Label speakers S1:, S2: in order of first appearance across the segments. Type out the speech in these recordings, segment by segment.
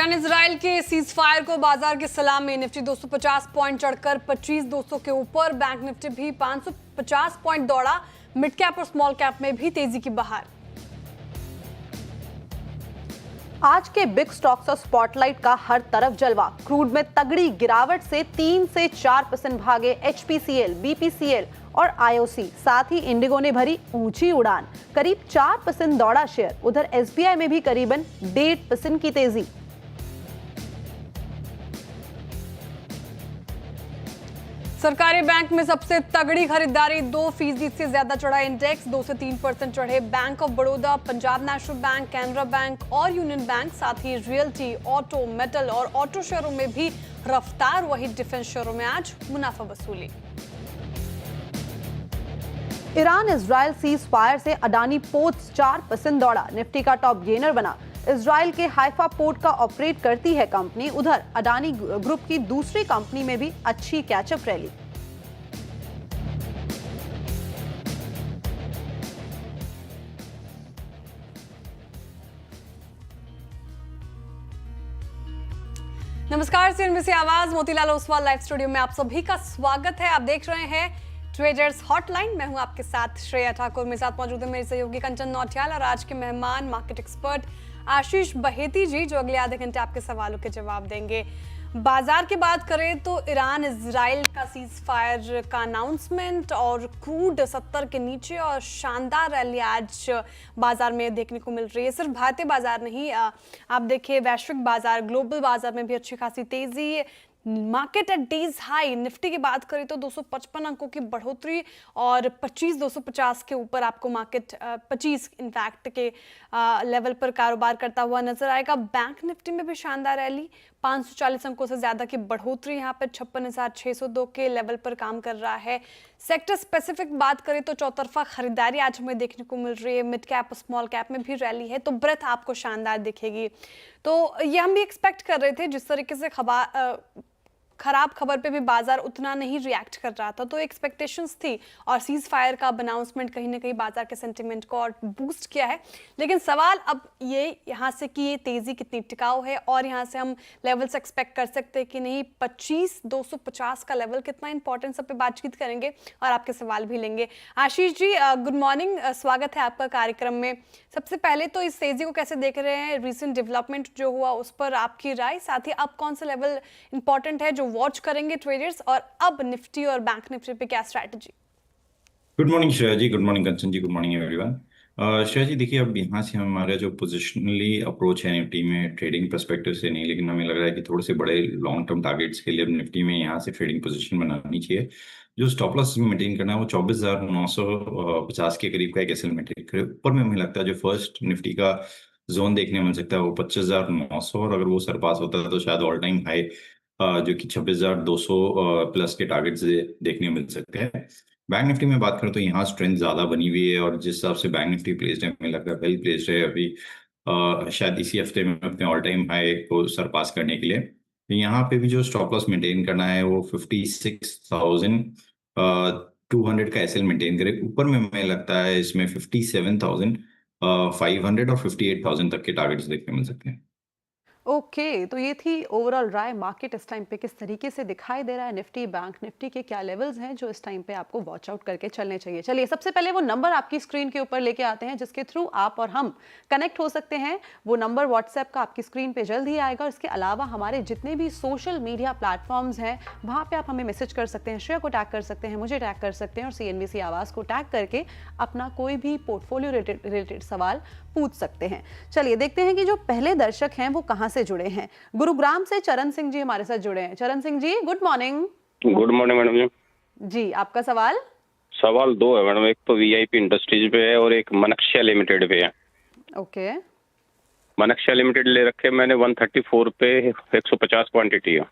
S1: Iran Israel के cease fire को बाजार की सलामी। निफ्टी 250 पॉइंट चढ़कर 25,200 के ऊपर। बैंक निफ्टी भी 550 पॉइंट दौड़ा। मिड कैप और स्मॉल कैप में भी तेजी की बहार।
S2: आज के बिग स्टॉक्स और स्पॉटलाइट का हर तरफ जलवा। क्रूड में तगड़ी गिरावट से 3 से 4% भागे एचपीसीएल, बीपीसीएल और आईओसी। साथ ही इंडिगो ने भरी ऊंची उड़ान, करीब 4% दौड़ा शेयर। उधर एसबीआई में भी करीबन 1.5% की तेजी।
S1: सरकारी बैंक में सबसे तगड़ी खरीदारी, 2% से ज्यादा चढ़ा इंडेक्स। 2 से 3% चढ़े bank of Baroda, Punjab national bank, Canara bank और यूनियन बैंक। साथ ही रियल्टी, ऑटो, मेटल और ऑटो शेयरों में भी रफ्तार। वही डिफेंस शेयरों में आज मुनाफा वसूली।
S2: ईरान इजराइल सीज फायर से अडानी पोर्ट्स 4% दौड़ा। निफ्टी का टॉप गेनर बना। इजराइल के हाइफा पोर्ट का ऑपरेट करती है कंपनी। उधर अडानी ग्रुप की दूसरी कंपनी में भी अच्छी कैचअप रैली।
S1: नमस्कार, सीएनबीसी आवाज मोतीलाल ओसवाल लाइव स्टूडियो में आप सभी का स्वागत है। आप देख रहे हैं ट्रेडर्स हॉटलाइन। मैं हूं आपके साथ श्रेया ठाकुर। मेरे साथ मौजूद है मेरे सहयोगी कंचन नौटियाल और आज के मेहमान मार्केट एक्सपर्ट आशीष बहेती जी, जो अगले आधे घंटे आपके सवालों के जवाब देंगे। बाजार की बात करें तो ईरान इजराइल का सीज फायर का अनाउंसमेंट और क्रूड 70 के नीचे और शानदार रैली आज बाजार में देखने को मिल रही है। सिर्फ भारतीय बाजार नहीं, आप देखिए वैश्विक बाजार, ग्लोबल बाजार में भी अच्छी खासी तेजी। Market at days high. Nifty की बात करें तो 255 अंकों की बढ़ोतरी और 25,250 के ऊपर आपको मार्केट 25 इनफैक्ट के लेवल पर कारोबार करता हुआ नजर आएगा। बैंक निफ्टी में भी शानदार रैली, 540 अंकों से ज्यादा की बढ़ोतरी। यहाँ पर 56,602 के लेवल पर काम कर रहा है। सेक्टर स्पेसिफिक बात करें तो चौतरफा खरीदारी आज हमें देखने को मिल रही है। मिड कैप और स्मॉल कैप में भी रैली है, तो ब्रेथ आपको शानदार दिखेगी। तो ये हम भी एक्सपेक्ट कर रहे थे। जिस तरीके से खराब खबर पे भी बाजार उतना नहीं रिएक्ट कर रहा था, तो एक्सपेक्टेशंस थी और सीज फायर का अनाउंसमेंट कहीं ना कहीं बाजार के सेंटिमेंट को और बूस्ट किया है। लेकिन सवाल अब ये यहाँ से कि ये तेजी कितनी टिकाऊ है और यहाँ से हम लेवल्स एक्सपेक्ट कर सकते हैं कि नहीं। 25,250 का लेवल कितना इंपॉर्टेंट, सब पे बातचीत करेंगे और आपके सवाल भी लेंगे। आशीष जी, गुड मॉर्निंग, स्वागत है आपका कार्यक्रम में। सबसे पहले तो इस तेजी को कैसे देख रहे हैं? रिसेंट डेवलपमेंट जो हुआ उस पर आपकी राय, साथ ही अब कौन सा लेवल इंपॉर्टेंट है जो वॉच करेंगे ट्रेडर्स, और अब निफ्टी और बैंक निफ्टी पे क्या स्ट्रैटेजी?
S3: गुड मॉर्निंग श्रेया जी, गुड मॉर्निग कंचन जी, गुड मॉर्निंग एवरीवन। श्रेया जी देखिए, अब यहाँ से हमारा जो पोजिशनली अप्रोच है निफ्टी में, ट्रेडिंग पर्सपेक्टिव से नहीं, लेकिन हमें लग रहा है कि थोड़े से बड़े लॉन्ग टर्म टारगेट्स के लिए निफ्टी में यहाँ से ट्रेडिंग पोजीशन बनानी चाहिए। जो स्टॉप लॉस मेंटेन करना है वो 24,950 के करीब का एक एसएल मेंटेन करे। ऊपर में हमें लगता है जो फर्स्ट निफ्टी का जोन देखने मिल सकता है वो 25,900, और अगर वो सरपास होता है तो शायद ऑल टाइम हाई जो कि 26,200 प्लस के टारगेट्स देखने मिल सकते हैं। बैंक निफ्टी में बात करें तो यहाँ स्ट्रेंथ ज्यादा बनी हुई है, और जिस हिसाब से बैंक निफ्टी प्लेस्ड है हमें लगता है वेल प्लेस्ड है अभी शायद इसी हफ्ते में अपने ऑल टाइम हाई को सरपास करने के लिए। तो यहाँ पे भी जो स्टॉप लॉस मेंटेन करना है वो 56,200 का एसएल मेंटेन करे। ऊपर में हमें लगता है इसमें 57,500 और 58,000 तक के टारगेट्स देखने मिल सकते हैं।
S2: ओके, तो ये थी ओवरऑल राय मार्केट इस टाइम पे किस तरीके से दिखाई दे रहा है। निफ्टी, बैंक निफ्टी के क्या लेवल्स हैं जो इस टाइम पे आपको वॉच आउट करके चलने चाहिए। चलिए सबसे पहले वो नंबर आपकी स्क्रीन के ऊपर लेके आते हैं जिसके थ्रू आप और हम कनेक्ट हो सकते हैं। वो नंबर व्हाट्सएप का आपकी स्क्रीन पे जल्द ही आएगा। और इसके अलावा हमारे जितने भी सोशल मीडिया प्लेटफॉर्म्स हैं वहाँ पे आप हमें मैसेज कर सकते हैं, श्रेया को टैग कर सकते हैं, मुझे टैग कर सकते हैं और सीएनबीसी आवाज को टैग करके अपना कोई भी पोर्टफोलियो रिलेटेड सवाल पूछ सकते हैं। चलिए देखते हैं कि जो पहले दर्शक हैं वो कहां से जुड़े हैं। गुरुग्राम से चरण सिंह जी हमारे साथ जुड़े हैं। Charan Singh ji, good morning.
S4: Good morning madam ji.
S2: जी, आपका सवाल?
S4: सवाल दो है मैडम, एक तो वीआईपी इंडस्ट्रीज पे है और एक मनक्षया लिमिटेड पे है।
S2: ओके।
S4: मनक्षया लिमिटेड ले रखे मैंने 134 पे, 150 क्वांटिटी है।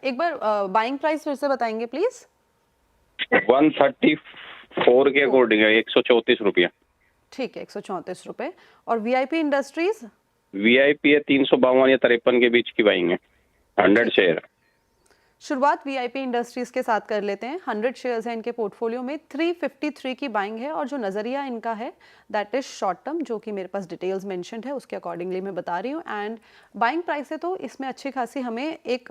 S2: एक बार बाइंग प्राइस फिर से बताएंगे प्लीज।
S4: 134 के अकॉर्डिंग है 134 रुपया।
S2: ठीक है, 134 रुपए। और वीआईपी शुरुआत वीआईपी इंडस्ट्रीज के साथ कर लेते हैं। 100 शेयर्स हैं इनके पोर्टफोलियो में, 353 की बाइंग है और जो नज़रिया इनका है दैट इज शॉर्ट टर्म, जो कि मेरे पास डिटेल्स मेंशन्ड है उसके अकॉर्डिंगली मैं बता रही हूँ। एंड बाइंग प्राइस है तो इसमें अच्छी खासी हमें एक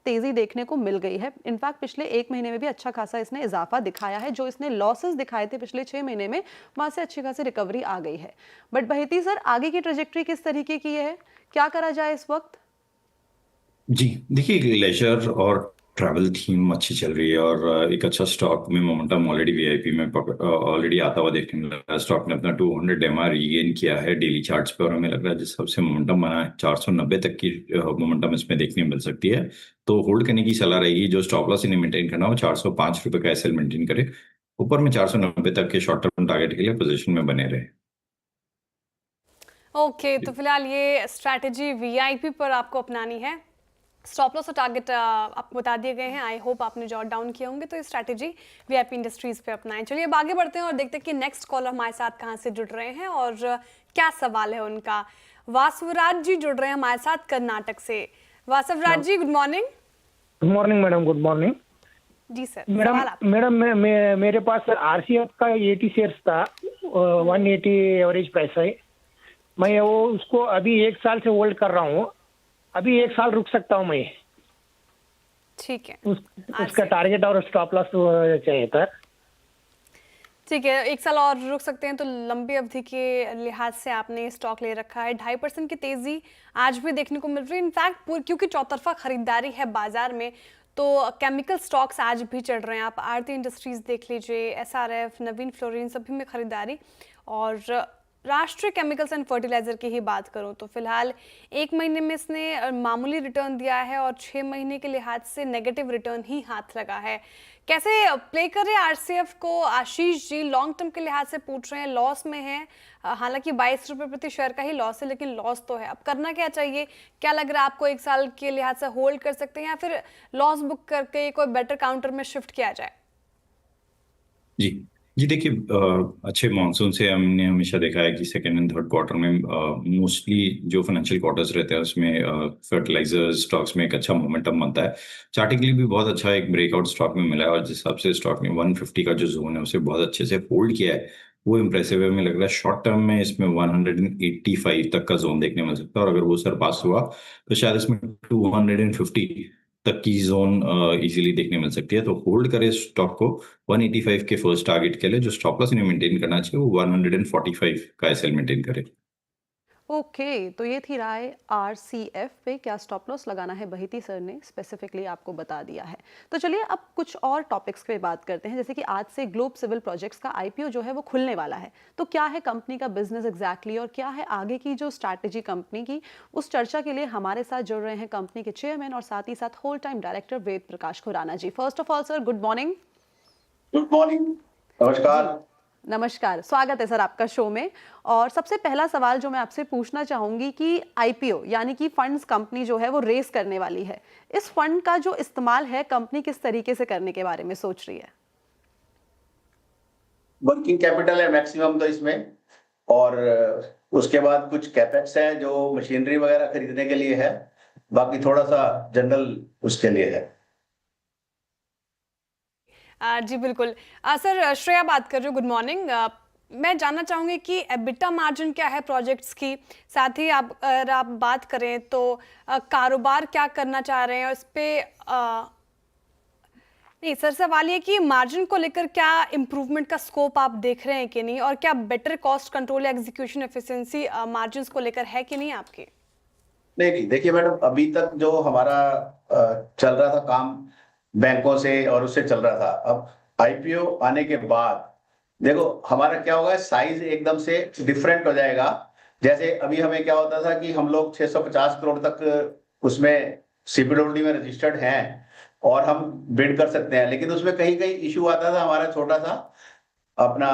S2: तेज़ी देखने को मिल गई है। इनफैक्ट पिछले एक महीने में भी अच्छा खासा इसने इजाफा दिखाया है। जो इसने लॉसेस दिखाए थे पिछले 6 महीने में, वहाँ से अच्छी खासी रिकवरी आ गई है। बट बहेती सर, आगे की ट्रेजेक्ट्री किस तरीके की है, क्या करा जाए इस वक्त?
S3: जी देखिए, लेजर और ट्रैवल थीम अच्छी चल रही है और एक अच्छा स्टॉक में मोमेंटम ऑलरेडी वीआईपी में ऑलरेडी आता हुआ देखने मिल रहा है। स्टॉक ने अपना 200 डेमा रीगेन किया है डेली चार्ट्स पे और हमें लग रहा है जिस हिसाब से मोमेंटम बना है 490 तक की मोमेंटम इसमें देखने मिल सकती है। तो होल्ड करने की सलाह रहेगी। जो स्टॉप लॉस इन्हें मेंटेन करना हो 405 रुपये का एसएल मेंटेन करे, ऊपर में 490 तक के शॉर्ट टर्म टारगेट के लिए पोजीशन में बने रहे।
S1: ओके, तो फिलहाल ये स्ट्रैटेजी वीआईपी पर आपको अपनानी है। स्टॉप लॉस और टारगेट आपको बता दिए गए हैं। आई होप आपने जॉट डाउन किए होंगे, तो ये स्ट्रैटेजी वीआईपी इंडस्ट्रीज पे अपनाएं। चलिए अब आगे बढ़ते हैं और देखते हैं कि नेक्स्ट कॉलर हमारे साथ कहाँ से जुड़ रहे हैं और क्या सवाल है उनका। वासवराज जी जुड़ रहे हैं हमारे साथ कर्नाटक से। Vasavaraj ji, good morning.
S5: Good morning madam, good morning.
S1: जी सर,
S5: मैडम
S1: सवाल आप।
S5: मैडम मेरे पास आरसीएफ का 80 शेयर्स था, 180 एवरेज प्राइस है। मैं वो उसको अभी 1 साल से होल्ड कर रहा हूँ। अभी 1 साल रुक सकता हूँ मैं?
S1: ठीक है,
S5: उसका टारगेट और स्टॉप लॉस चाहिए था।
S1: ठीक है, 1 साल और रुक सकते हैं। तो लंबी अवधि के लिहाज से आपने स्टॉक ले रखा है। 2.5% की तेजी आज भी देखने को मिल रही है। इनफैक्ट क्योंकि चौतरफा खरीदारी है बाजार में, तो केमिकल स्टॉक्स आज भी चढ़ रहे हैं। आप आरती इंडस्ट्रीज देख लीजिए, एसआरएफ, नवीन फ्लोरिन, सभी में खरीदारी। और राष्ट्रीय केमिकल्स एंड फर्टिलाइजर की ही बात करूं तो फिलहाल 1 महीने में इसने मामूली रिटर्न दिया है और 6 महीने के लिहाज से नेगेटिव रिटर्न ही हाथ लगा है। कैसे प्ले करें आरसीएफ को? आशीष जी लॉन्ग टर्म के लिहाज से पूछ रहे हैं, लॉस में है। हालांकि 22 रुपये प्रति शेयर का ही लॉस है, लेकिन लॉस तो है। अब करना क्या चाहिए? क्या लग रहा है आपको? 1 साल के लिहाज से होल्ड कर सकते हैं या फिर लॉस बुक करके कोई बेटर काउंटर में शिफ्ट किया जाए?
S3: जी देखिए, अच्छे मानसून से हमने हमेशा देखा है कि सेकेंड एंड थर्ड क्वार्टर में मोस्टली जो फाइनेंशियल क्वार्टर्स रहते हैं उसमें फर्टिलाइजर स्टॉक्स में एक अच्छा मोमेंटम बनता है। चार्टिकली भी बहुत अच्छा एक ब्रेकआउट स्टॉक में मिला है और जिस हिसाब से स्टॉक ने 150 का जो जोन है उसे बहुत अच्छे से होल्ड किया है, वो इम्प्रेसिव है। हमें लग रहा है शॉर्ट टर्म में इसमें 185 तक का जोन देखने मिल सकता है और अगर वो सरपास हुआ तो शायद इसमें 250 तक की जोन इजीली देखने मिल सकती है। तो होल्ड करें स्टॉक को 185 के फर्स्ट टारगेट के लिए। जो स्टॉप लॉस इन्हें मेंटेन करना चाहिए वो 145 का एसएल मेंटेन करे।
S2: ओके, तो ये थी राय आरसीएफ पे क्या स्टॉप लॉस लगाना है, बहिती सर ने स्पेसिफिकली आपको बता दिया है। तो चलिए अब कुछ और टॉपिक्स पे बात करते हैं। जैसे कि आज से ग्लोब सिविल प्रोजेक्ट्स का आईपीओ जो है वो खुलने वाला है। तो क्या है कंपनी का बिजनेस एग्जैक्टली और क्या है आगे की जो स्ट्रैटेजी कंपनी की, उस चर्चा के लिए हमारे साथ जुड़ रहे हैं कंपनी के चेयरमैन और साथ ही साथ whole time director Ved Prakash Khurana ji. First of all sir, good morning.
S6: Good morning, नमस्कार।
S2: नमस्कार, स्वागत है सर आपका शो में। और सबसे पहला सवाल जो मैं आपसे पूछना चाहूंगी कि आईपीओ यानी कि फंड्स कंपनी जो है वो रेस करने वाली है, इस फंड का जो इस्तेमाल है कंपनी किस तरीके से करने के बारे में सोच रही है?
S6: वर्किंग कैपिटल है मैक्सिमम तो इसमें, और उसके बाद कुछ कैपेक्स है जो मशीनरी वगैरह खरीदने के लिए है, बाकी थोड़ा सा जनरल उसके लिए है।
S1: जी बिल्कुल। सर श्रेया बात कर रही हूँ, गुड मॉर्निंग। मैं जानना चाहूँगी कि एबिटा मार्जिन क्या है प्रोजेक्ट्स की, साथ ही अगर आप बात करें तो कारोबार क्या करना चाह रहे हैं और इस पे नहीं सर, सवाल ये कि मार्जिन को लेकर क्या इम्प्रूवमेंट का स्कोप आप देख रहे हैं कि नहीं, और क्या बेटर कॉस्ट कंट्रोल या एग्जीक्यूशन एफिशिएंसी मार्जिन को लेकर है कि नहीं आपके?
S6: नहीं देखिए मैडम, अभी तक जो हमारा चल रहा था काम बैंकों से और उससे चल रहा था, अब आईपीओ आने के बाद देखो हमारा क्या होगा, साइज एकदम से डिफरेंट हो जाएगा। जैसे अभी हमें क्या होता था कि हम लोग 650 करोड़ तक उसमें सीपीडब्ल्यूडी में रजिस्टर्ड हैं और हम बिड कर सकते हैं, लेकिन उसमें कहीं कहीं इशू आता था हमारा छोटा सा अपना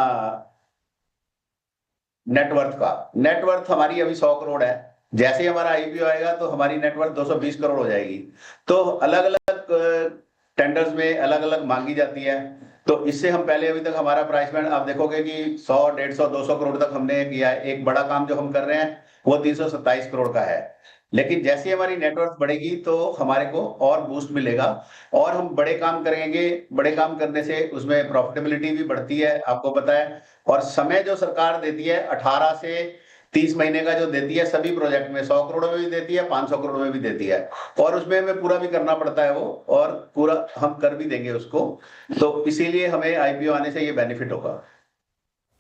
S6: नेटवर्थ का। नेटवर्थ हमारी अभी 100 करोड़ है, जैसे ही हमारा आईपीओ आएगा तो हमारी नेटवर्थ 220 करोड़ हो जाएगी। तो अलग अलग टेंडर्स में अलग अलग मांगी जाती है, तो इससे हम पहले अभी तक हमारा प्राइस बैंड आप देखोगे कि 100, 150, 200 करोड़ तक हमने किया है। एक बड़ा काम जो हम कर रहे हैं वो 327 करोड़ का है। लेकिन जैसे ही हमारी नेटवर्थ बढ़ेगी तो हमारे को और बूस्ट मिलेगा और हम बड़े काम करेंगे। बड़े काम करने से उसमें प्रॉफिटेबिलिटी भी बढ़ती है, आपको पता है। और समय जो सरकार देती है 18 से 30 महीने का जो देती है सभी प्रोजेक्ट में, 100 करोड़ में भी देती है, 500 करोड़ में भी देती है, और उसमें हमें पूरा भी करना पड़ता है वो, और पूरा हम कर भी देंगे उसको। तो इसीलिए हमें आईपीओ आने से ये बेनिफिट होगा।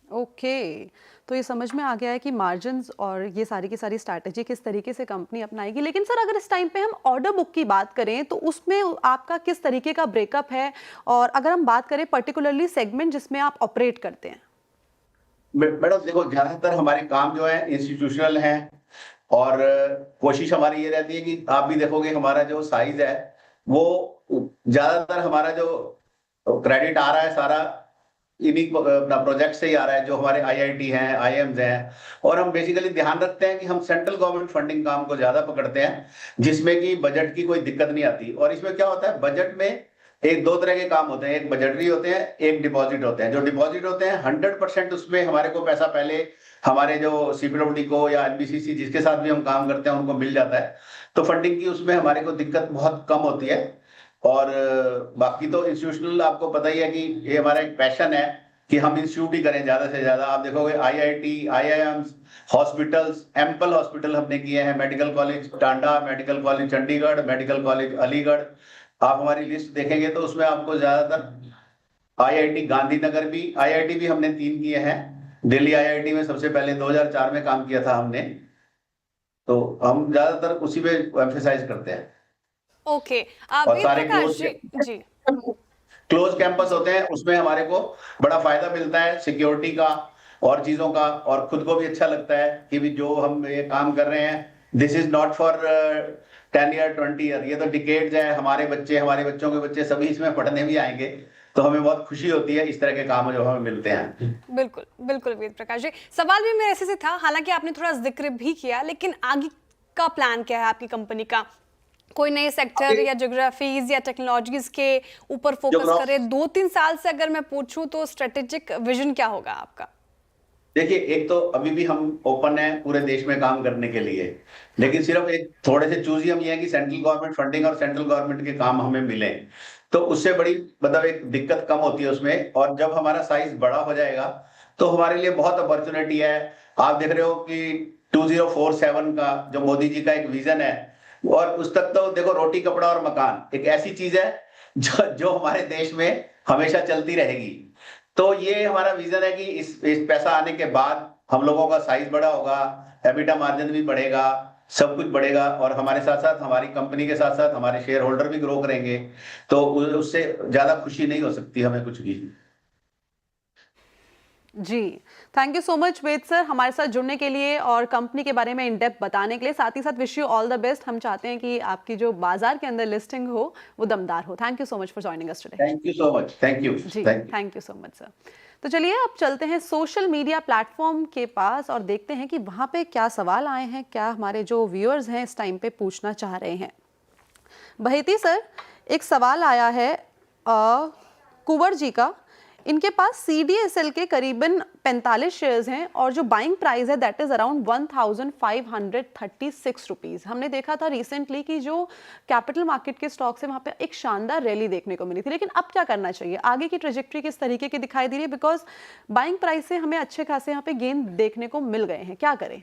S2: ओके, तो ये समझ में आ गया है कि मार्जिन्स और ये सारी की सारी स्ट्रैटेजी किस तरीके से कंपनी अपनाएगी। लेकिन सर अगर इस टाइम पे हम ऑर्डर बुक की बात करें तो उसमें आपका किस तरीके का ब्रेकअप है, और अगर हम बात करें पर्टिकुलरली सेगमेंट जिसमें आप ऑपरेट करते हैं?
S6: मैडम देखो, ज्यादातर हमारे काम जो है इंस्टीट्यूशनल हैं, और कोशिश हमारी ये रहती है कि आप भी देखोगे हमारा जो साइज है वो ज्यादातर हमारा जो क्रेडिट आ रहा है सारा इन्हीं अपना प्रोजेक्ट से ही आ रहा है, जो हमारे आईआईटी हैं, आईएम्स हैं। और हम बेसिकली ध्यान रखते हैं कि हम सेंट्रल गवर्नमेंट फंडिंग काम को ज्यादा पकड़ते हैं, जिसमें कि बजट की कोई दिक्कत नहीं आती। और इसमें क्या होता है, बजट में एक दो तरह के काम होते हैं, एक बजटरी होते हैं, एक डिपॉजिट होते हैं। जो डिपॉजिट होते हैं 100% उसमें हमारे को पैसा पहले हमारे जो सीपीडब्ल्यूडी को या एनबीसीसी जिसके साथ भी हम काम करते हैं उनको मिल जाता है। तो फंडिंग की उसमें हमारे को दिक्कत बहुत कम होती है। और बाकी तो इंस्टीट्यूशनल आपको पता ही है कि ये हमारा एक पैशन है कि हम इंस्टीट्यूट ही करें ज्यादा से ज्यादा। आप देखोगे IIT, IIMs, hospitals, ample hospital हमने किए हैं, medical college Tanda, medical college Chandigarh, medical college Aligarh. आप हमारी लिस्ट देखेंगे तो उसमें आपको ज्यादातर आईआईटी गांधीनगर भी, आईआईटी भी हमने 3 किए हैं। दिल्ली आईआईटी में सबसे पहले 2004 में काम किया था हमने, तो हम ज्यादातर उसी पे एम्फेसाइज करते हैं।
S1: ओके,
S6: और
S1: वेद
S6: सारे
S1: प्रकाश जी
S6: क्लोज कैंपस होते हैं, उसमें हमारे को बड़ा फायदा मिलता है सिक्योरिटी का और चीजों का, और खुद को भी अच्छा लगता है कि भी जो हम ये काम कर रहे हैं this is not for 10 year 20 year, ये तो डिकेड्स है। हमारे बच्चे, हमारे बच्चों के बच्चे सभी इसमें पढ़ने भी आएंगे, तो हमें बहुत खुशी होती है इस तरह के काम जो हमें मिलते हैं।
S1: बिल्कुल बिल्कुल वेद प्रकाश जी, सवाल भी मेरे ऐसे से था, हालांकि आपने थोड़ा जिक्र भी किया, लेकिन आगे का प्लान क्या है आपकी कंपनी का? कोई नए सेक्टर या ज्योग्राफीज या टेक्नोलॉजीज के ऊपर फोकस करे? 2-3 साल से अगर मैं पूछूं तो स्ट्रेटेजिक विजन क्या होगा आपका?
S6: देखिए, एक तो अभी भी हम ओपन है पूरे देश में काम करने के लिए, लेकिन सिर्फ एक थोड़े से चूजी हम ये है कि सेंट्रल गवर्नमेंट फंडिंग और सेंट्रल गवर्नमेंट के काम हमें मिले, तो उससे बड़ी मतलब एक दिक्कत कम होती है उसमें। और जब हमारा साइज बड़ा हो जाएगा तो हमारे लिए बहुत अपॉर्चुनिटी है। आप देख रहे हो कि 2047 का जो मोदी जी का एक विजन है, और उस तक तो देखो रोटी कपड़ा और मकान एक ऐसी चीज है जो हमारे देश में हमेशा चलती रहेगी। तो ये हमारा विजन है कि इस पैसा आने के बाद हम लोगों का साइज बड़ा होगा, एबिटा मार्जिन भी बढ़ेगा, सब कुछ बढ़ेगा, और हमारे साथ साथ हमारी कंपनी के साथ साथ हमारे शेयर होल्डर भी ग्रो करेंगे। तो उससे ज्यादा खुशी नहीं हो सकती हमें कुछ भी।
S2: जी, thank you so much Ved sir हमारे साथ जुड़ने के लिए और कंपनी के बारे में इन डेप्थ बताने के लिए। साथ ही साथ wish you all the best. हम चाहते हैं कि आपकी जो बाजार के अंदर लिस्टिंग हो वो दमदार हो। Thank you so much for joining us today.
S6: Thank you so much. Thank you
S2: ji, thank you so much sir. तो चलिए अब चलते हैं सोशल मीडिया प्लेटफॉर्म के पास और देखते हैं कि वहाँ पे क्या सवाल आए हैं, क्या हमारे जो व्यूअर्स हैं इस टाइम पे पूछना चाह रहे हैं। बहेती सर, एक सवाल आया है कुंवर जी का। इनके पास CDSL के करीबन 45 शेयर्स हैं और जो बाइंग प्राइस है दैट इज अराउंड 1536 रुपीज़। हमने देखा था रिसेंटली कि जो कैपिटल मार्केट के स्टॉक्स है वहाँ पे एक शानदार रैली देखने को मिली थी, लेकिन अब क्या करना चाहिए? आगे की ट्रेजेक्ट्री किस तरीके की दिखाई दे रही है? बिकॉज बाइंग प्राइस से हमें अच्छे खासे यहाँ पे गेन देखने को मिल गए हैं, क्या करें?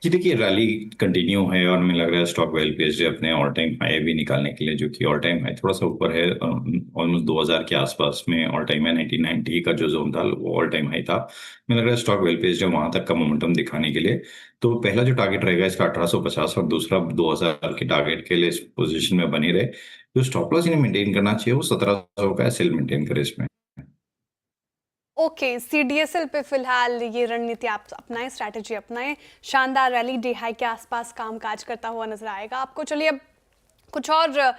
S3: जी देखिए, रैली कंटिन्यू है और हमें लग रहा है स्टॉक वेल पेस्ड है अपने ऑल टाइम हाई भी निकालने के लिए, जो कि ऑल टाइम हाई थोड़ा सा ऊपर है, ऑलमोस्ट 2000 के आसपास में ऑल टाइम है। 1990 का जो जोन था वो ऑल टाइम हाई था। मुझे लग रहा है स्टॉक वेल पेस्ड है वहां तक का मोमेंटम दिखाने के लिए। तो पहला जो टारगेट रहेगा इसका 1850 और दूसरा 2000 के टारगेट के लिए इस पोजिशन में बनी रहे। जो स्टॉप लॉस इन्हें मेंटेन करना चाहिए वो 1700 का सेल मेंटेन करे इसमें।
S1: ओके, CDSL पे फिलहाल ये रणनीति आप अपनाएं, स्ट्रैटेजी अपनाएं। शानदार रैली डे हाई के आसपास कामकाज करता हुआ नजर आएगा आपको। चलिए अब कुछ और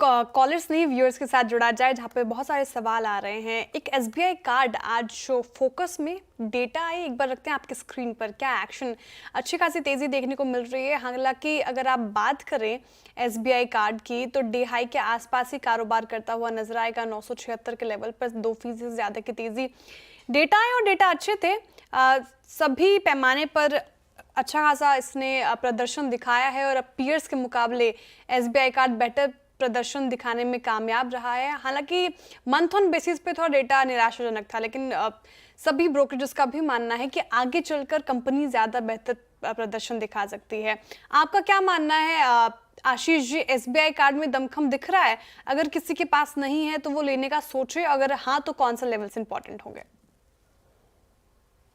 S1: कॉलर्स नहीं व्यूअर्स के साथ जुड़ा जाए, जहाँ पे बहुत सारे सवाल आ रहे हैं। एक SBI कार्ड आज शो फोकस में डेटा आई, एक बार रखते हैं आपके स्क्रीन पर। क्या एक्शन, अच्छी खासी तेज़ी देखने को मिल रही है। हालांकि अगर आप बात करें SBI कार्ड की तो डे हाई के आसपास ही कारोबार करता हुआ नजर आएगा। 976 के लेवल पर 2% से ज़्यादा की तेज़ी। डेटा आए और डेटा अच्छे थे, सभी पैमाने पर अच्छा खासा इसने प्रदर्शन दिखाया है और अब पीयर्स के मुकाबले एसबीआई कार्ड बेटर प्रदर्शन दिखाने में कामयाब रहा है। हालांकि मंथ ऑन बेसिस पे थोड़ा डेटा निराशाजनक था, लेकिन सभी ब्रोकरेजेस का भी मानना है कि आगे चलकर कंपनी ज़्यादा बेहतर प्रदर्शन दिखा सकती है। आपका क्या मानना है आशीष जी, एसबीआई कार्ड में दमखम दिख रहा है? अगर किसी के पास नहीं है तो वो लेने का सोचे, अगर हाँ तो कौन सा लेवल्स इंपॉर्टेंट होंगे?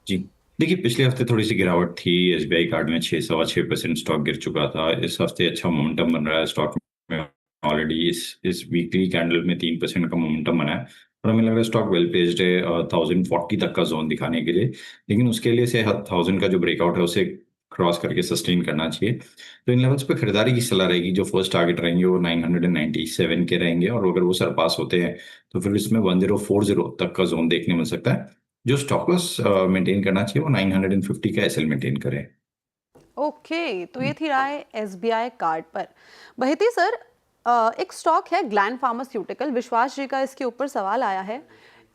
S3: जी देखिए, पिछले हफ्ते थोड़ी सी गिरावट थी एसबीआई कार्ड में, 6.6% स्टॉक गिर चुका था। इस हफ्ते अच्छा मोमेंटम बन रहा है स्टॉक में। ऑलरेडी इस वीकली कैंडल में 3% का मोमेंटम बना है और हमें लग रहा है स्टॉक वेल प्लेस्ड है 1040 तक का जोन दिखाने के लिए। लेकिन उसके लिए से 1000 का जो ब्रेकआउट है उसे क्रॉस करके सस्टेन करना चाहिए। तो इन लेवल्स पे खरीदारी की सलाह रहेगी। जो फर्स्ट टारगेट रहेंगे वो 997 के रहेंगे और अगर वो सरपास होते हैं तो फिर इसमें 1040 तक का जोन देखने मिल सकता है। जो स्टॉप लॉस मेंटेन करना चाहिए वो 950 का एसएल मेंटेन करें।
S2: ओके, तो ये थी राय एसबीआई कार्ड पर। बहेती सर, एक स्टॉक है ग्लैंड फार्मास्यूटिकल, विश्वास जी का इसके ऊपर सवाल आया है।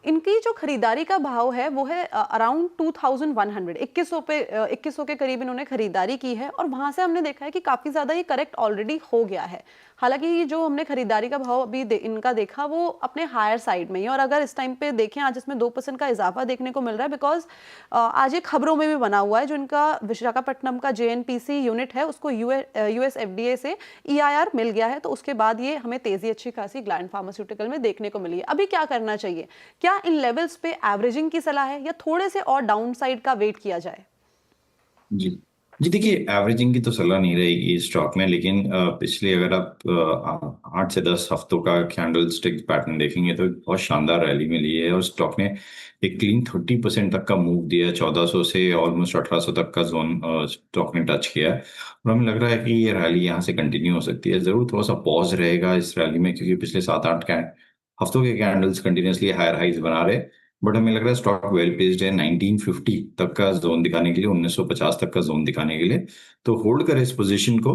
S2: इनकी जो खरीदारी का भाव है वो है अराउंड 2100, 2100 के करीब इन्होंने खरीदारी की है और वहां से हमने देखा है कि काफी ज्यादा ये करेक्ट ऑलरेडी हो गया है। हालांकि ये जो हमने खरीदारी का भाव अभी इनका देखा वो अपने हायर साइड में ही, और अगर इस टाइम पे देखें आज इसमें 2% का इजाफा देखने को मिल रहा है, बिकॉज आज ये खबरों में भी बना हुआ है जो इनका विशाखापट्टनम का जेएनपीसी यूनिट है उसको यूएस एफडीए से ईआईआर मिल गया है। तो उसके बाद ये हमें तेजी अच्छी खासी ग्लैंड फार्मास्यूटिकल में देखने को मिली है। अभी क्या करना चाहिए? क्या इन लेवल्स पे एवरेजिंग की सलाह है या थोड़े से और डाउन साइड का वेट किया जाए?
S3: जी देखिए, एवरेजिंग की तो सलाह नहीं रहेगी स्टॉक में, लेकिन पिछले अगर आप 8 से 10 हफ्तों का कैंडल स्टिक पैटर्न देखेंगे तो बहुत शानदार रैली मिली है और स्टॉक ने एक क्लीन 30% तक का मूव दिया है। 1400 से ऑलमोस्ट 1800 तक का जोन स्टॉक ने टच किया है और हमें लग रहा है कि ये रैली यहाँ से कंटिन्यू हो सकती है। जरूर थोड़ा सा पॉज रहेगा इस रैली में क्योंकि पिछले 7-8 हफ्तों के कैंडल्स कंटिन्यूसली हायर हाइज बना रहे, बट हमें लग रहा है स्टॉक वेल प्लेस्ड है 1950 तक का जोन दिखाने के लिए, 1950 तक का जोन दिखाने के लिए। तो होल्ड करें इस पोजीशन को।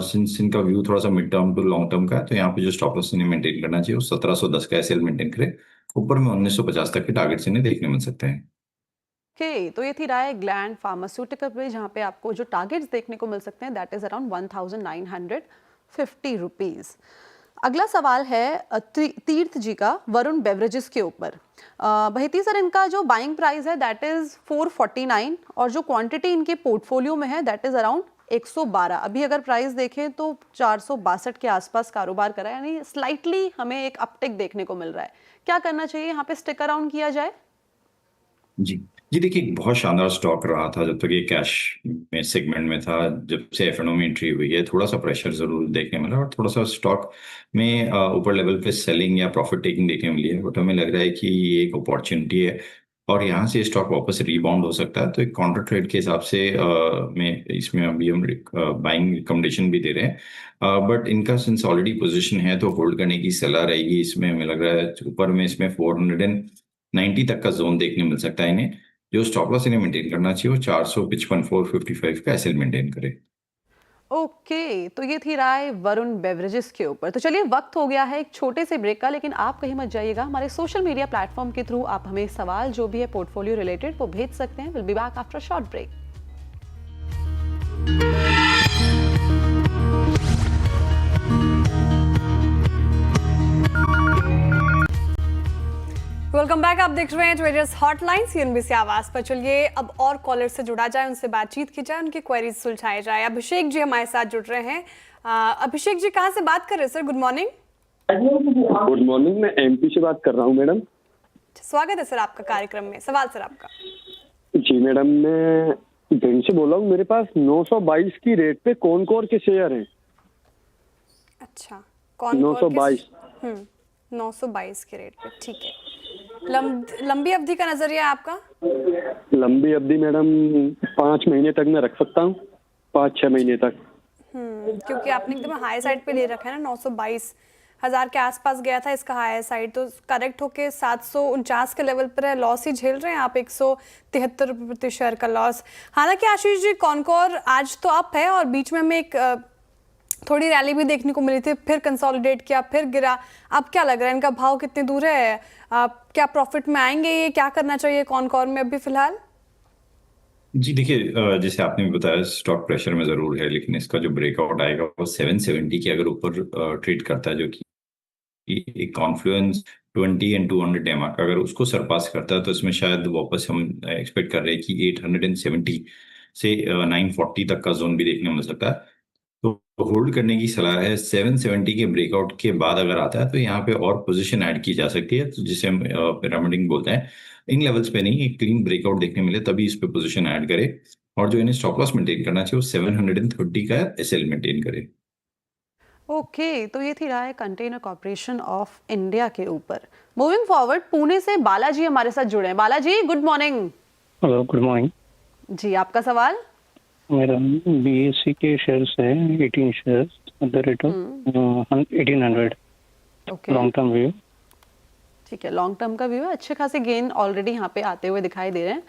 S3: सिंस इनका व्यू थोड़ा सा mid term to long term का है तो यहाँ पे जो स्टॉप लॉस इन्हें मेंटेन करना चाहिए वो 1710 का एसएल मेंटेन करे। ऊपर में 1950 तक के टारगेट्स इन्हें देखने मिल सकते हैं।
S2: ओके, तो ये थी राय ग्लैंड फार्मास्यूटिकल पे, जहाँ पे आपको जो टारगेट्स देखने को मिल सकते हैं दैट इज अराउंड 1950 रुपीज। अगला सवाल है तीर्थ जी का वरुण बेवरेजेस के ऊपर। बहेती सर, इनका जो बाइंग प्राइस है दैट इज 449 और जो क्वांटिटी इनके पोर्टफोलियो में है दैट इज अराउंड 112। अभी अगर प्राइस देखें तो 462 के आसपास कारोबार करा है, यानी स्लाइटली हमें एक अपटिक देखने को मिल रहा है। क्या करना चाहिए यहाँ पे? स्टिक अराउंड किया जाए?
S3: जी देखिए, बहुत शानदार स्टॉक रहा था जब तक ये कैश में सेगमेंट में था। जब से एफएनओ में एंट्री हुई है थोड़ा सा प्रेशर जरूर देखने मिला और थोड़ा सा स्टॉक में ऊपर लेवल पे सेलिंग या प्रॉफिट टेकिंग देखने मिली है, बट हमें लग रहा है कि ये एक अपॉर्चुनिटी है और यहाँ से स्टॉक वापस रीबाउंड हो सकता है। तो एक काउंटर ट्रेड के हिसाब से में इसमें अभी हम बाइंग रिकमेंडेशन भी दे रहे हैं, बट इनका सिंस ऑलरेडी पोजीशन है तो होल्ड करने की सलाह रहेगी। इसमें हमें लग रहा है ऊपर में इसमें 490 तक का जोन देखने मिल सकता है इन्हें। जो स्टॉप लॉस इन्हें मेंटेन करना चाहिए वो 455 455 का एसएल मेंटेन करे।
S2: ओके, तो ये थी राय वरुण बेवरेजेस के ऊपर। तो चलिए, वक्त हो गया है एक छोटे से ब्रेक का, लेकिन आप कहीं मत जाइएगा। हमारे सोशल मीडिया प्लेटफॉर्म के थ्रू आप हमें सवाल जो भी है पोर्टफोलियो रिलेटेड वो भेज सकते हैं। Will be back after short break.
S1: Welcome back. आप देख रहे हैं ट्रेडर्स हॉटलाइन सीएनबीसी आवाज पर। चलिए अब और कॉलर से जुड़ा जाए, उनसे बातचीत की जाए, उनकी क्वेरीज सुलझाए जाए। अभिषेक जी हमारे साथ जुड़ रहे हैं। अभिषेक जी कहाँ से बात कर रहे हैं sir? Good morning.
S7: Good morning, मैं एमपी से बात कर रहा हूँ मैडम।
S1: स्वागत है सर आपका कार्यक्रम में। सवाल सर आपका।
S7: जी मैडम, मैं भिंड से बोल रहा हूँ। मेरे पास 922 की रेट पे कौन कोर के शेयर हैं।
S1: अच्छा, कौन
S7: 922
S1: 922 के रेट पे, ठीक है। लंबी अवधि का नजरिया आपका?
S7: लंबी अवधि मैडम 5 महीने तक मैं रख सकता हूँ, 5-6 महीने तक।
S1: क्योंकि आपने एकदम हाई साइड पे ले रखा है ना, 922,000 के आसपास गया था इसका हाई साइड, तो करेक्ट होके 749 के लेवल पर है। लॉस ही झेल रहे हैं आप, 173 रुपये प्रति शेयर का लॉस। हालांकि आशीष जी, कॉनकोर आज तो अप है और बीच में हमें एक थोड़ी रैली भी देखने को मिली थी, फिर कंसोलिडेट किया, फिर गिरा। अब क्या लग रहा है इनका भाव कितने दूर है? क्या प्रॉफिट में आएंगे ये? क्या करना चाहिए कॉनकोर में अभी फिलहाल?
S3: जी देखिए, जैसे आपने भी बताया स्टॉक प्रेशर में जरूर है, लेकिन इसका जो ब्रेकआउट आएगा वो 770 के अगर ऊपर ट्रेड करता है, जो कि एक कॉन्फ्लुएंस 20 and 200 डेमा का अगर उसको सरपास करता है, तो इसमें शायद वापस हम एक्सपेक्ट कर रहे हैं कि 870 से 940 तक का जोन भी देखने को मिल सकता है। तो होल्ड करने की सलाह है। 770 के ब्रेकआउट के बाद अगर आता है तो यहाँ पे और पोजीशन ऐड की जा सकती है, तो जिसे हम पिरामिडिंग बोलते हैं। इन लेवल्स पे नहीं, एक क्लीन ब्रेकआउट देखने मिले तभी इस पे पोजीशन ऐड करे। और जो इन्हें स्टॉप लॉस मेंटेन करना चाहिए वो 730 का एसएल मेंटेन करे।
S2: ओके, तो ये थी राय कंटेनर कॉर्पोरेशन ऑफ इंडिया के ऊपर। मूविंग फॉरवर्ड, पुणे से बालाजी हमारे साथ जुड़े हैं। Balaji, good morning.
S8: Hello, good morning.
S2: जी, आपका सवाल?
S8: मेरा बीएससी के शेयर्स है 18 shares at the rate of 1800
S2: okay,
S8: long term view.
S2: ठीक है, लॉन्ग टर्म का व्यू है। अच्छे खासे गेन ऑलरेडी यहाँ पे आते हुए दिखाई दे रहे हैं।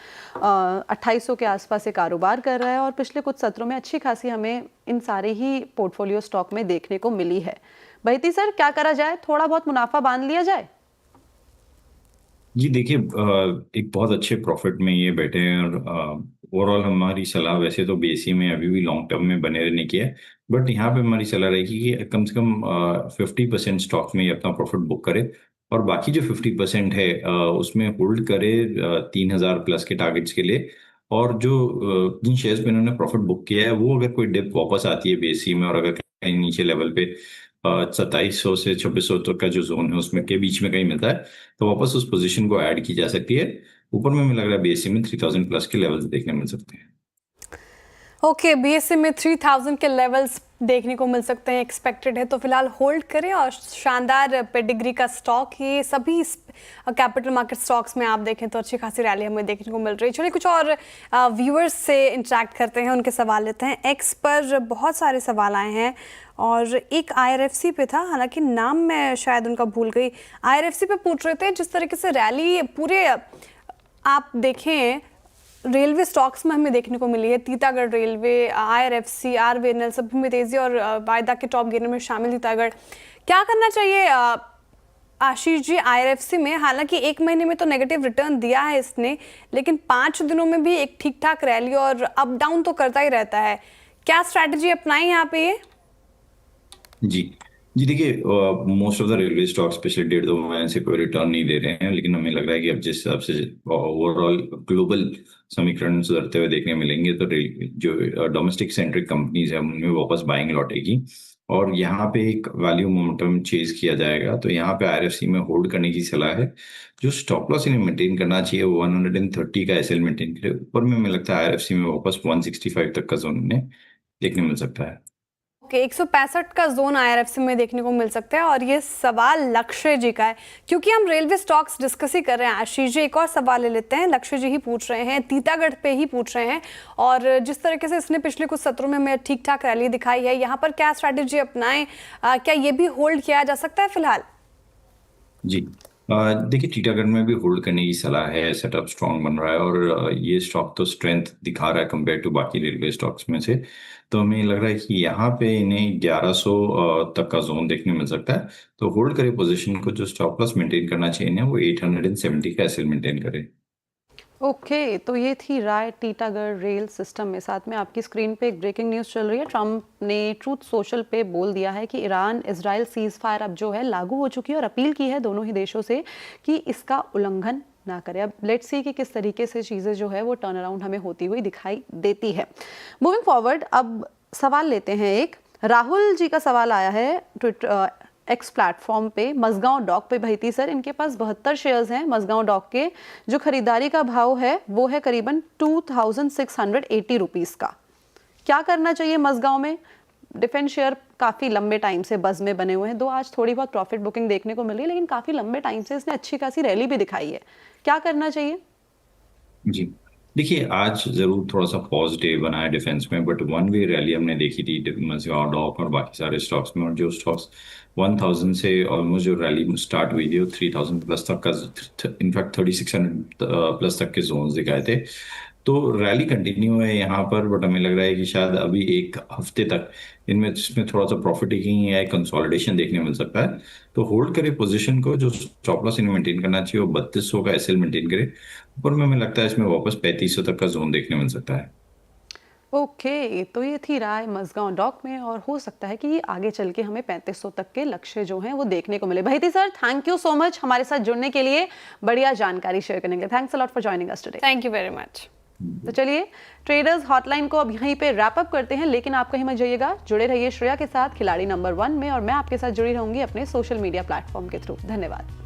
S2: 2800 के आसपास से कारोबार कर रहा है और पिछले कुछ सत्रों में अच्छी खासी हमें इन सारे ही पोर्टफोलियो स्टॉक में देखने को मिली है। बहती सर, क्या करा जाए? थोड़ा बहुत मुनाफा बांध लिया जाए?
S3: जी देखिए, एक बहुत अच्छे प्रॉफिट में ये बैठे हैं, और ओवरऑल हमारी सलाह वैसे तो बीएसई में अभी भी लॉन्ग टर्म में बने रहने की है, बट यहाँ पे हमारी सलाह रहेगी कि कम से कम 50% स्टॉक में ये अपना प्रॉफिट बुक करे, और बाकी जो 50% है उसमें होल्ड करे 3000 प्लस के टारगेट्स के लिए। और जो जिन शेयर्स पे इन्होंने प्रॉफिट बुक किया है, वो अगर कोई डिप वापस आती है बीएसई में, और अगर कहीं नीचे लेवल पे 2700 से 2600 तक का जो जोन है उसमें के बीच में कहीं मिलता है, तो वापस उस पोजीशन को ऐड की जा सकती है। ऊपर में मुझे लग रहा है बीएससी में 3000 प्लस के लेवल्स देखने मिल सकते हैं।
S1: ओके, बीएसई में 3000 के लेवल्स देखने को मिल सकते हैं, एक्सपेक्टेड है, तो फिलहाल होल्ड करें। और शानदार पेडिग्री का स्टॉक, ये सभी कैपिटल मार्केट स्टॉक्स में आप देखें तो अच्छी खासी रैली हमें देखने को मिल रही है। चलिए कुछ और व्यूअर्स से इंटरेक्ट करते हैं, उनके सवाल लेते हैं। एक्स पर बहुत सारे सवाल आए हैं और एक आईआरएफसी पे था, हालांकि नाम मैं शायद उनका भूल गई। आईआरएफसी पे पूछ रहे थे, जिस तरीके से रैली पूरे आप देखें रेलवे स्टॉक्स में हमें देखने को मिली है, तीतागढ़ रेलवे, आईआरएफसी, आरवीएनएल सभी में तेजी, और वायदा के टॉप गेनर में शामिल तीतागढ़। क्या करना चाहिए आशीष जी आईआरएफसी में? हालांकि एक महीने में तो नेगेटिव रिटर्न दिया है इसने, लेकिन 5 दिनों में भी एक ठीक ठाक रैली और अप डाउन तो करता ही रहता है। क्या स्ट्रैटेजी अपनाई यहाँ पे ये?
S3: जी देखिए, most of the railway stocks पिछले 1.5-2 महीने से कोई रिटर्न नहीं दे रहे हैं, लेकिन हमें लग रहा है कि अब जिस हिसाब से ओवरऑल ग्लोबल समीकरण सुधरते हुए देखने मिलेंगे, तो जो डोमेस्टिक सेंट्रिक कंपनीज है उनमें वापस बाइंग लौटेगी, और यहाँ पे एक वैल्यू मोमेंटम चेज किया जाएगा। तो यहाँ पे आईआरएफसी में होल्ड करने की सलाह है। जो स्टॉप लॉस इन्हें मेंटेन करना चाहिए वो 130 का एसएल मेंटेन करे। ऊपर में हमें लगता है आईआरएफसी में वापस 165 तक का जोन उन्हें देखने मिल सकता है।
S1: ओके, 165 का जोन आईआरएफसी में देखने को मिल सकता है। और ये सवाल लक्ष्य जी का है, क्योंकि हम रेलवे स्टॉक्स डिस्कस ही कर रहे हैं। आशीष जी, एक और सवाल ले लेते हैं। लक्ष्य जी ही पूछ रहे हैं, तीतागढ़ पे ही पूछ रहे हैं, और जिस तरीके से इसने पिछले कुछ सत्रों में हमें ठीक ठाक रैली दिखाई है, यहाँ पर क्या स्ट्रैटेजी अपनाएं? क्या ये भी होल्ड किया जा सकता है फिलहाल?
S3: जी देखिए, टीटागढ़ में भी होल्ड करने की सलाह है। सेटअप स्ट्रांग बन रहा है, और ये स्टॉक तो स्ट्रेंथ दिखा रहा है कंपेयर टू बाकी रेलवे स्टॉक्स में से। तो हमें लग रहा है कि यहाँ पे इन्हें 1100 तक का जोन देखने मिल सकता है। तो होल्ड करे पोजीशन को। जो स्टॉप लॉस मेंटेन करना चाहिए ना, वो 870 का एसएल मेंटेन करे।
S2: ओके, तो ये थी राय टीटागढ़ रेल सिस्टम में। साथ में आपकी स्क्रीन पे एक ब्रेकिंग न्यूज़ चल रही है। ट्रंप ने ट्रूथ सोशल पे बोल दिया है कि ईरान इजराइल सीज फायर अब जो है लागू हो चुकी है, और अपील की है दोनों ही देशों से कि इसका उल्लंघन ना करें। अब लेट्स सी कि किस तरीके से चीज़ें जो है वो टर्न अराउंड हमें होती हुई दिखाई देती है। मूविंग फॉरवर्ड, अब सवाल लेते हैं। एक राहुल जी का सवाल आया है ट्विटर एक्स प्लेटफॉर्म पे, मजगांव डॉक पे। भैती सर, इनके पास 72 शेयर्स हैं मजगांव डॉक के। जो खरीदारी का भाव है वो है करीबन 2680 रुपीज़ का। क्या करना चाहिए मजगांव में? डिफेंस शेयर काफ़ी लंबे टाइम से बज़ में बने हुए हैं। दो आज थोड़ी बहुत प्रॉफिट बुकिंग देखने को मिली है, लेकिन काफ़ी लंबे टाइम से इसने अच्छी खासी रैली भी दिखाई है। क्या करना चाहिए?
S3: जी देखिए, आज जरूर थोड़ा सा पॉज डे बना है डिफेंस में, बट वन वे रैली हमने देखी थी मज़गांव डॉक और बाकी सारे स्टॉक्स में। और जो स्टॉक्स 1000 से ऑलमोस्ट जो रैली स्टार्ट हुई थी वो 3000 प्लस तक का, इनफैक्ट 3600 प्लस तक के जोन्स दिखाए थे। तो रैली कंटिन्यू है यहाँ पर, बट हमें लग रहा है कि शायद अभी एक हफ्ते तक इनमें जिसमें थोड़ा सा प्रॉफिट टेकिंग या कंसोलिडेशन देखने मिल सकता है। तो होल्ड करे पोजीशन को, जो स्टॉप लॉस इन्हें मेंटेन करना चाहिए वो 3200 का एसएल मेंटेन करे। ऊपर में हमें लगता है इसमें वापस 3500 तक का जोन देखने मिल सकता है।
S2: ओके, तो ये थी राय मजगांव डॉक में, और हो सकता है कि आगे चल के हमें 3500 तक के लक्ष्य जो हैं वो देखने को मिले। भाईती sir, thank you so much हमारे साथ जुड़ने के लिए, बढ़िया जानकारी शेयर करने के लिए। Thanks a lot for joining us today.
S1: Thank you very much.
S2: तो चलिए ट्रेडर्स हॉटलाइन को अब यहीं पे रैप अप करते हैं, लेकिन आप कहीं मत जाइएगा, जुड़े रहिए श्रेया के साथ खिलाड़ी नंबर 1 में, और मैं आपके साथ जुड़ी रहूंगी अपने सोशल मीडिया प्लेटफॉर्म के थ्रू। धन्यवाद।